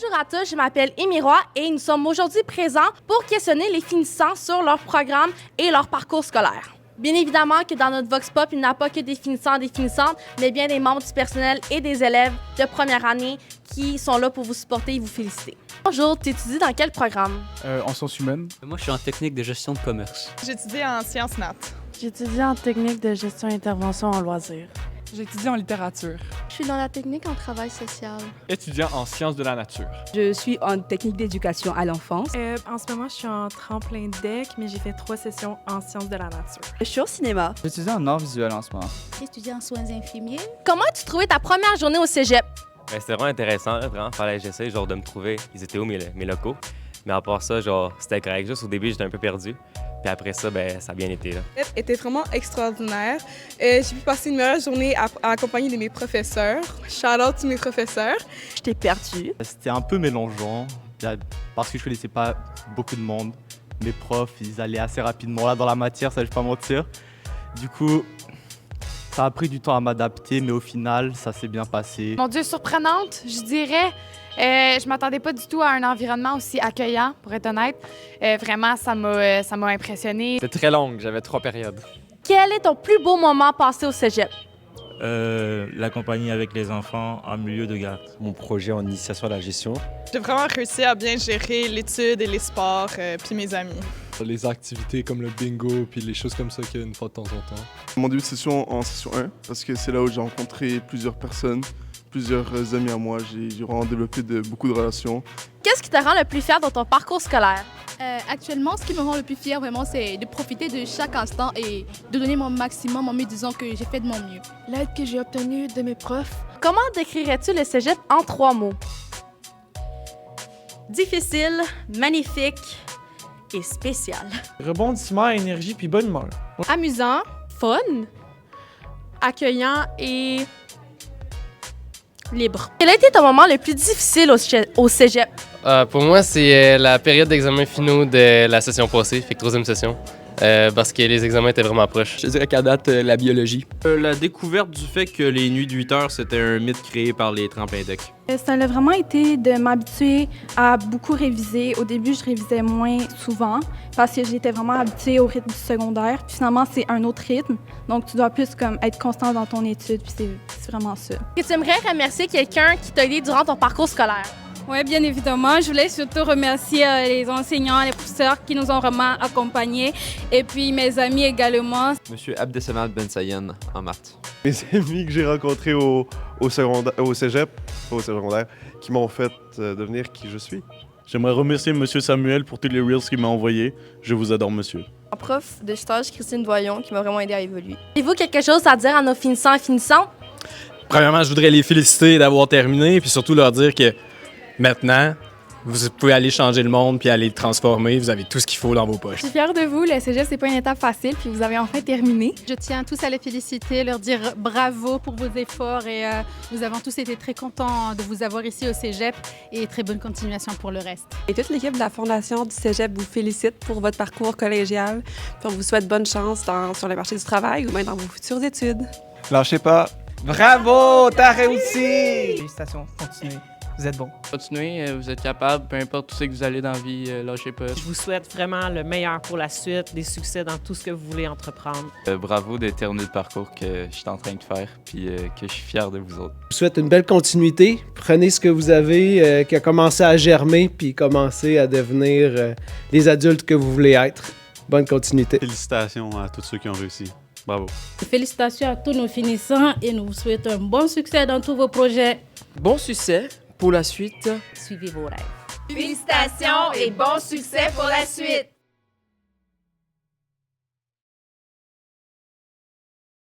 Bonjour à tous, je m'appelle Émy Roy et nous sommes aujourd'hui présents pour questionner les finissants sur leur programme et leur parcours scolaire. Bien évidemment que dans notre Vox Pop, il n'y a pas que des finissants et des finissantes, mais bien des membres du personnel et des élèves de première année qui sont là pour vous supporter et vous féliciter. Bonjour, tu étudies dans quel programme? En sciences humaines. Moi, je suis en technique de gestion de commerce. J'étudie en sciences nat. J'étudie en technique de gestion et intervention en loisirs. J'étudie en littérature. Je suis dans la technique en travail social. Étudiant en sciences de la nature. Je suis en technique d'éducation à l'enfance. En ce moment, je suis en tremplin deck, mais j'ai fait 3 sessions en sciences de la nature. Je suis au cinéma. J'étudie en arts visuels en ce moment. J'étudie en soins infirmiers. Comment as-tu trouvé ta première journée au cégep? C'était vraiment intéressant, là, vraiment. Fallait que j'essaie genre, de me trouver, ils étaient où mes locaux. Mais à part ça, genre, c'était correct. Juste au début, j'étais un peu perdu. Puis après ça, ça a bien été. Là. Le était vraiment extraordinaire. J'ai pu passer une meilleure journée en compagnie de mes professeurs. Shout out to mes professeurs. J'étais perdue. C'était un peu mélangeant parce que je connaissais pas beaucoup de monde. Mes profs, ils allaient assez rapidement là dans la matière, ça je vais pas mentir. Du coup, ça a pris du temps à m'adapter, mais au final, ça s'est bien passé. Mon Dieu, surprenante, je dirais. Je m'attendais pas du tout à un environnement aussi accueillant, pour être honnête. Vraiment, ça m'a impressionnée. C'était très longue, j'avais 3 périodes. Quel est ton plus beau moment passé au cégep? La compagnie avec les enfants en milieu de garde. Mon projet en initiation à la gestion. J'ai vraiment réussi à bien gérer l'étude et les sports, puis mes amis. Les activités comme le bingo, puis les choses comme ça qu'il y a une fois de temps en temps. Mon début de session en session 1, parce que c'est là où j'ai rencontré plusieurs personnes, plusieurs amis à moi. J'ai vraiment développé beaucoup de relations. Qu'est-ce qui te rend le plus fier dans ton parcours scolaire? Actuellement, ce qui me rend le plus fier, vraiment, c'est de profiter de chaque instant et de donner mon maximum en me disant que j'ai fait de mon mieux. L'aide que j'ai obtenue de mes profs. Comment décrirais-tu le cégep en 3 mots? Difficile, magnifique et spécial. Rebondissement, énergie puis bonne humeur. Amusant, fun, accueillant et libre. Quel a été ton moment le plus difficile au cégep? Pour moi, c'est la période d'examen finaux de la session passée, fait que 3e session, parce que les examens étaient vraiment proches. Je dirais qu'à date, la biologie. La découverte du fait que les nuits de 8 heures, c'était un mythe créé par les tremplins deck. Ça a vraiment été de m'habituer à beaucoup réviser. Au début, je révisais moins souvent parce que j'étais vraiment habituée au rythme du secondaire. Puis finalement, c'est un autre rythme. Donc, tu dois plus comme être constant dans ton étude. Puis c'est vraiment ça. Et tu aimerais remercier quelqu'un qui t'a aidé durant ton parcours scolaire? Oui, bien évidemment. Je voulais surtout remercier les enseignants, les professeurs qui nous ont vraiment accompagnés et puis mes amis également. Monsieur Abdesamad Ben Sayen en maths. Mes amis que j'ai rencontrés au cégep, au secondaire, qui m'ont fait devenir qui je suis. J'aimerais remercier Monsieur Samuel pour tous les reels qu'il m'a envoyés. Je vous adore, monsieur. Ma prof de stage, Christine Doyon, qui m'a vraiment aidé à évoluer. Avez-vous quelque chose à dire à nos finissants et finissantes? Premièrement, je voudrais les féliciter d'avoir terminé, puis surtout leur dire que maintenant, vous pouvez aller changer le monde puis aller le transformer. Vous avez tout ce qu'il faut dans vos poches. Je suis fière de vous. Le cégep, c'est pas une étape facile, puis vous avez enfin terminé. Je tiens tous à les féliciter, leur dire bravo pour vos efforts et nous avons tous été très contents de vous avoir ici au cégep et très bonne continuation pour le reste. Et toute l'équipe de la Fondation du cégep vous félicite pour votre parcours collégial. Puis on vous souhaite bonne chance sur le marché du travail ou même dans vos futures études. Lâchez pas. Bravo, t'as réussi! Félicitations, continuez. Vous êtes bon. Continuez, vous êtes capable, peu importe où c'est que vous allez dans la vie, lâchez pas. Je vous souhaite vraiment le meilleur pour la suite, des succès dans tout ce que vous voulez entreprendre. Bravo de terminer le parcours que je suis en train de faire, puis que je suis fier de vous autres. Je vous souhaite une belle continuité. Prenez ce que vous avez, qui a commencé à germer, puis commencez à devenir les adultes que vous voulez être. Bonne continuité. Félicitations à tous ceux qui ont réussi. Bravo. Félicitations à tous nos finissants et nous vous souhaitons un bon succès dans tous vos projets. Bon succès pour la suite. Suivez vos rêves. Félicitations et bon succès pour la suite!